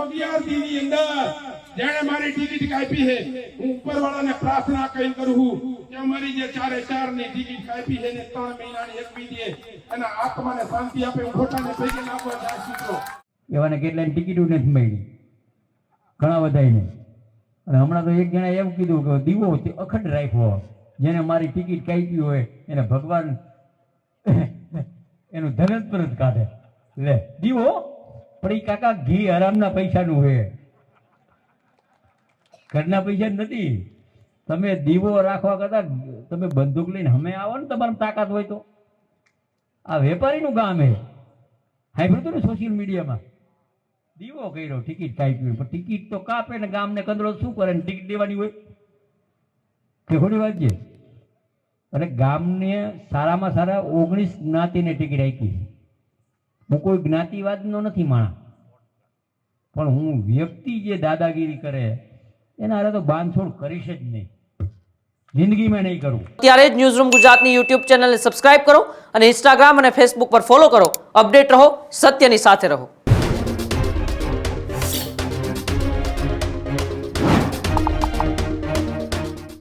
1981 ની અંદર જેણે મારી ટિકિટ કાપી છે, હું ઉપરવાળાને પ્રાર્થના કરીને કરું છું કે અમારી જે 4 ની ટિકિટ કાપી છે ને 3 મહિનાની એકવી દે અને આત્માને શાંતિ આપે. હું ખોટાને પૈસા નાખવા જાય છું. એવાને કેટલાની ટિકિટો નથી મળી, ઘણા બધાને. અને હમણાં તો એક જણા એવું કીધું કે દીવો અખંડ રાખ્યો, જેને મારી ટિકિટ કાપી હોય એને ભગવાન એનું ધનંતર જ કાઢે. લે દીવો પણ એ કાકા ઘી આરામના પૈસાનું હોય, ઘરના પૈસા નથી. તમે દીવો રાખવા કરતા તમે બંદૂક લઈને અમે આવો ને, તમારી તાકાત હોય તો. આ વેપારીનું કામ હે. સાંભળ્યું હતું ને સોશિયલ મીડિયામાં, દીવો કર્યો ટિકિટ કાપી હોય, પણ ટિકિટ તો કાપે ને ગામને કંદરો શું કરે ને ટિકિટ દેવાની હોય કે ખોટી વાત છે. અને ગામને સારામાં સારા 19 જ્ઞાતિને ટિકિટ આપી. હું કોઈ જ્ઞાતિવાદનો નથી માણસ, પણ હું વ્યક્તિ જે દાદાગીરી કરે એના હારે તો બાંધછોડ કરીશ જ નહીં, જિંદગીમાં નહીં કરું. ત્યારે જ ન્યૂઝરૂમ ગુજરાતની યુટ્યુબ ચેનલને સબસ્ક્રાઇબ કરો અને ઇન્સ્ટાગ્રામ અને ફેસબુક પર ફોલો કરો. અપડેટ રહો, સત્યની સાથે રહો.